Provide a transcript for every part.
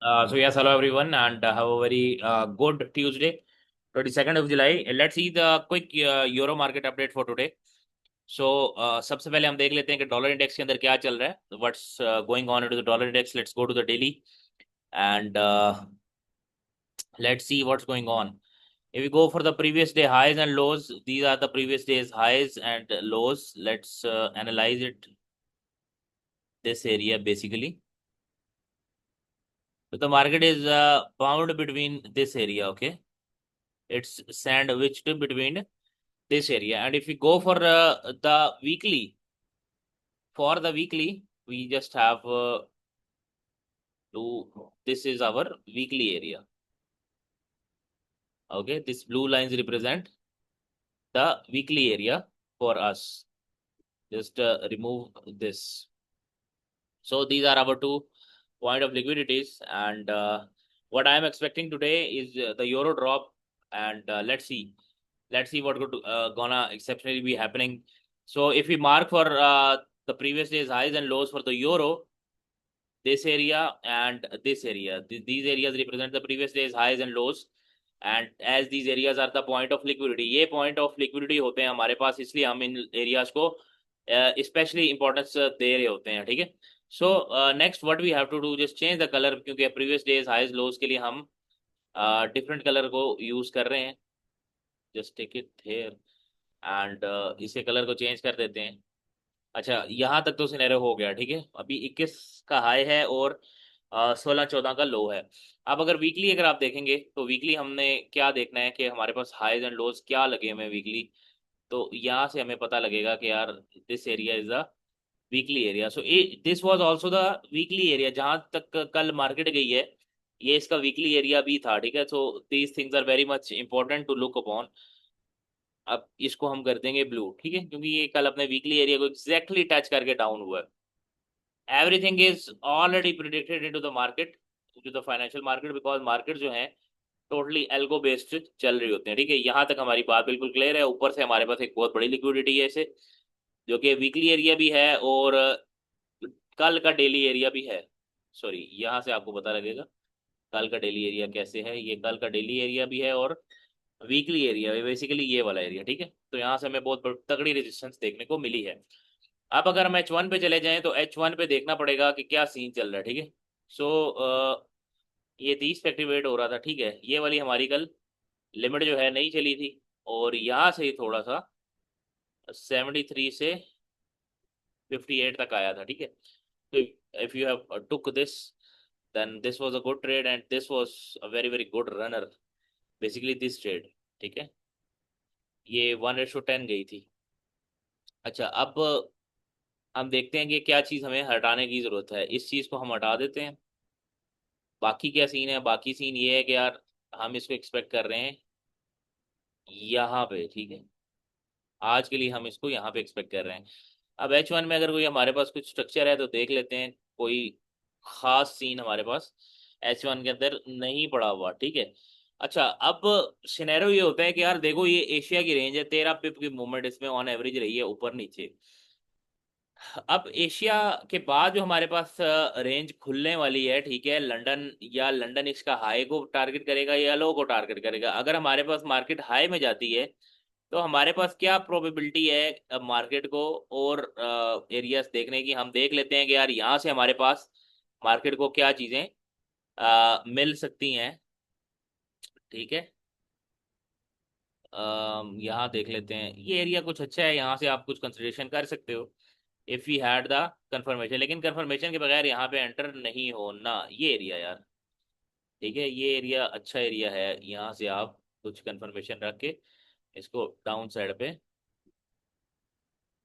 So yes, hello everyone, and have a very good Tuesday, 22nd of July. Let's see the quick Euro market update for today. So सबसे पहले हम देख लेते हैं कि dollar index के अंदर क्या चल रहा है. What's going on into the dollar index? Let's go to the daily and let's see what's going on. If we go for the previous day highs and lows, these are the previous day's highs and lows. Let's analyze it. This area basically. So the market is bound between this area. Okay, it's sandwiched between this area. And if we go for the weekly, for the weekly, we just have to, this is our weekly area. Okay, this blue lines represent the weekly area for us. Just remove this. So these are our two point of liquidities, and what I am expecting today is the euro drop, and let's see what gonna exceptionally be happening. So if we mark for the previous day's highs and lows for the euro, this area and this area, these areas represent the previous day's highs and lows, and as these areas are the point of liquidity, ये point of liquidity होते हैं हमारे पास, इसलिए हम इन areas को specially importance दे रहे होते हैं. ठीक है. So next what we have to do, just change the colour, क्योंकि प्रीवियस डेज हाईज लोज के लिए हम डिफरेंट कलर को यूज कर रहे हैं. Just take it here and इसे कलर को चेंज कर देते हैं. अच्छा, यहाँ तक तो सिनेरियो हो गया. ठीक है, अभी 21 का हाई है और 16-14 का लो है. अब अगर वीकली अगर आप देखेंगे तो वीकली हमने क्या देखना है कि हमारे पास हाईज एंड लोज क्या लगे हुए हैं वीकली. तो यहाँ से हमें पता लगेगा कि यार this area is the weekly area. So this was also the weekly area. जहां तक कल मार्केट गई है, ये इसका वीकली एरिया भी था. ठीक है. So these things are very much important to look upon. अब इसको हम कर देंगे ब्लू. ठीक है, क्योंकि ये कल अपने वीकली एरिया को एग्जैक्टली टच करके डाउन हुआ है. Everything is already predicted into the market, to the financial market, because market जो है टोटली एल्गो बेस्ड चल रही होते हैं. ठीक है, यहाँ तक हमारी बात बिल्कुल क्लियर है. ऊपर से हमारे पास एक बहुत बड़ी लिक्विडिटी है इसे, जो कि वीकली एरिया भी है और कल का डेली एरिया भी है. सॉरी, यहाँ से आपको पता लगेगा कल का डेली एरिया कैसे है. ये कल का डेली एरिया भी है और वीकली एरिया बेसिकली ये वाला एरिया. ठीक है, तो यहाँ से हमें बहुत तगड़ी रेजिस्टेंस देखने को मिली है. अब अगर हम H1 पे चले जाएं तो H1 पे देखना पड़ेगा कि क्या सीन चल रहा है. ठीक है. सो ये 30 पे एक्टिवेट हो रहा था. ठीक है, ये वाली हमारी कल लिमिट जो है नहीं चली थी, और यहाँ से ही थोड़ा सा 73 से 58 तक आया था. ठीक है. तो if you have took this, then this was a good trade and this was a very very good runner, basically this trade. ठीक है, ये 1:10 गई थी. अच्छा, अब हम देखते हैं कि क्या चीज़ हमें हटाने की ज़रूरत है. इस चीज़ को हम हटा देते हैं. बाकी क्या सीन है, बाकी सीन ये है कि यार हम इसको एक्सपेक्ट कर रहे हैं यहाँ पे. ठीक है, आज के लिए हम इसको यहाँ पे एक्सपेक्ट कर रहे हैं. अब H1 में अगर कोई हमारे पास कुछ स्ट्रक्चर है तो देख लेते हैं. कोई खास सीन हमारे पास H1 के अंदर नहीं पड़ा हुआ. ठीक है. अच्छा, अब सिनेरियो ये होता है कि यार देखो, ये एशिया की रेंज है, 13 पिप की मूवमेंट इसमें ऑन एवरेज रही है ऊपर नीचे. अब एशिया के बाद जो हमारे पास रेंज खुलने वाली है, ठीक है, लंदन, या लंदन इसका हाई को टारगेट करेगा या लो को टारगेट करेगा. अगर हमारे पास मार्केट हाई में जाती है तो हमारे पास क्या प्रोबेबिलिटी है मार्केट को और एरियाज देखने की. हम देख लेते हैं कि यार यहाँ से हमारे पास मार्केट को क्या चीज़ें मिल सकती हैं. ठीक है. यहाँ देख लेते हैं. ये एरिया कुछ अच्छा है, यहाँ से आप कुछ कंसिडरेशन कर सकते हो if we had the confirmation. लेकिन कंफर्मेशन के बगैर यहाँ पे एंटर नहीं होना. ये एरिया यार, ठीक है, ये एरिया अच्छा एरिया है. यहाँ से आप कुछ कंफर्मेशन रख के इसको डाउन साइड पे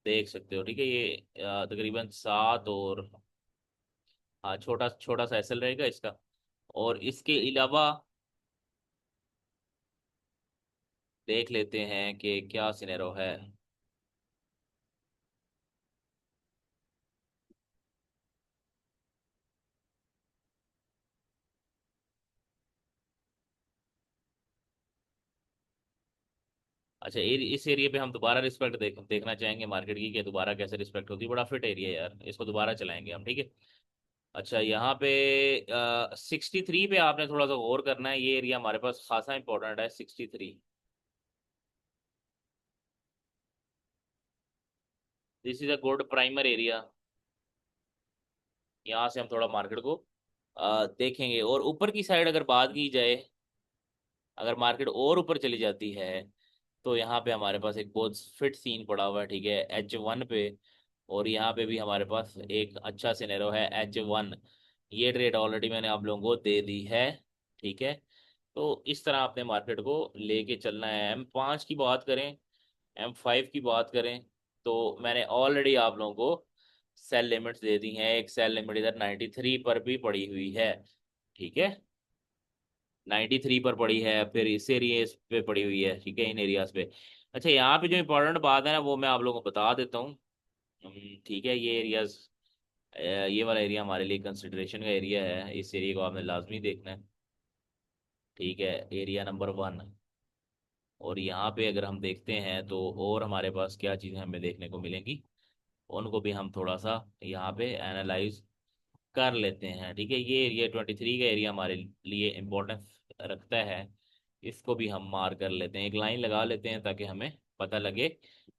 देख सकते हो. ठीक है, ये तकरीबन 7 और, हाँ, छोटा छोटा सा एसएल रहेगा इसका. और इसके अलावा देख लेते हैं कि क्या सिनेरो है. अच्छा, इस एरिया पे हम दोबारा रिस्पेक्ट देखना चाहेंगे मार्केट की, कि दोबारा कैसे रिस्पेक्ट होती है. बड़ा फिट एरिया है यार, इसको दोबारा चलाएंगे हम. ठीक है. अच्छा, यहाँ पे 63 पे आपने थोड़ा सा गौर करना है, ये एरिया हमारे पास खासा इंपॉर्टेंट है 63। This is a good primer area. यहाँ से हम थोड़ा मार्केट को देखेंगे। और ऊपर की साइड अगर बात की जाए, अगर मार्केट और ऊपर चली जाती है तो यहाँ पे हमारे पास एक बहुत फिट सीन पड़ा हुआ है, ठीक है, H1 पे। और यहाँ पे भी हमारे पास एक अच्छा सिनेरियो है H1। ये ट्रेड ऑलरेडी मैंने आप लोगों को दे दी है, ठीक है। तो इस तरह आपने मार्केट को लेके चलना है। M5 की बात करें, M5 की बात करें, तो मैंने ऑलरेडी आप लोगों को सेल लिमिट्स दे दी हैं। एक सेल लिमिट इधर 93 पर भी पड़ी हुई है, ठीक है, 93 पर पड़ी है, फिर इस एरिया पे पड़ी हुई है, ठीक है, इन एरियाज पे। अच्छा, यहाँ पे जो इम्पोर्टेंट बात है ना वो मैं आप लोगों को बता देता हूँ। ठीक है, ये एरियाज, ये वाला एरिया हमारे लिए कंसिडरेशन का एरिया है, इस एरिया को आपने लाजमी देखना है, ठीक है, एरिया नंबर 1। और यहाँ पे अगर हम देखते हैं तो और हमारे पास क्या चीज़ें हमें देखने को मिलेंगी, उनको भी हम थोड़ा सा यहाँ पे एनालाइज कर लेते हैं, ठीक है। ये एरिया 23 का एरिया हमारे लिए इम्पोर्टेंस रखता है, इसको भी हम मार कर लेते हैं, एक लाइन लगा लेते हैं ताकि हमें पता लगे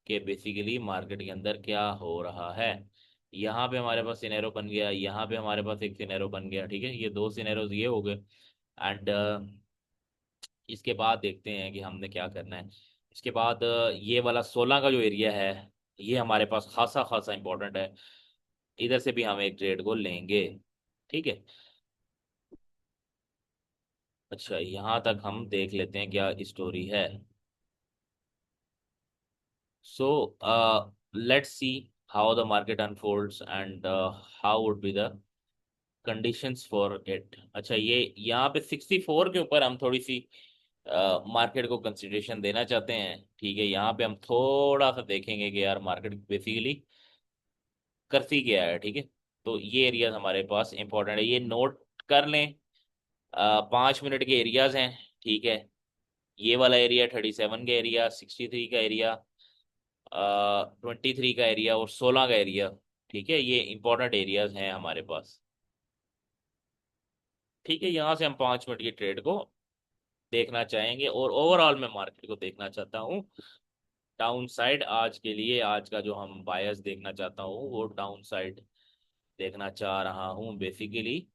कि बेसिकली मार्केट के अंदर क्या हो रहा है। यहाँ पे हमारे पास सिनेरो बन गया, यहाँ पे हमारे पास एक सिनेरो बन गया, ठीक है, ये दो सिनेरोज ये हो गए। एंड इसके बाद देखते हैं कि हमने क्या करना है। इसके बाद ये वाला 16 का जो एरिया है, ये हमारे पास खासा खासा इंपॉर्टेंट है, इधर से भी हम एक ट्रेड को लेंगे, ठीक है। अच्छा, यहाँ तक हम देख लेते हैं क्या स्टोरी है। So let's see how the market unfolds and how would be the conditions for it. अच्छा, ये यहाँ पे 64 के ऊपर हम थोड़ी सी मार्केट को कंसिडरेशन देना चाहते हैं, ठीक है। यहाँ पे हम थोड़ा सा देखेंगे कि यार मार्केट बेसिकली करती क्या है, ठीक है। तो ये एरियाज हमारे पास इंपॉर्टेंट है, ये नोट कर लें। 5 मिनट के एरियाज हैं, ठीक है। ये वाला एरिया 37 का एरिया, 63 का एरिया, 23 का एरिया और 16 का एरिया, ठीक है, ये इंपॉर्टेंट एरियाज हैं हमारे पास, ठीक है। यहाँ से हम 5 मिनट की ट्रेड को देखना चाहेंगे और ओवरऑल मैं मार्केट को देखना चाहता हूँ डाउन साइड। आज के लिए आज का जो हम बायस देखना चाहता हूँ वो डाउन साइड देखना चाह रहा हूँ, बेसिकली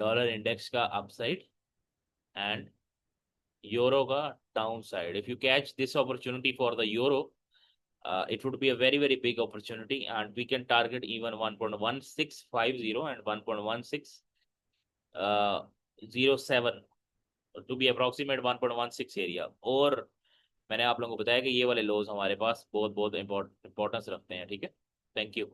डॉलर इंडेक्स का अपसाइड एंड यूरो का down side. If you catch this opportunity for the euro, it would be a very very big opportunity and we can target even 1.1650 and 1.1607 to be approximate 1.16 area. और मैंने आप लोगों को बताया कि ये वाले लोज हमारे पास बहुत बहुत इंपॉर्टेंस रखते हैं, ठीक है। Thank you.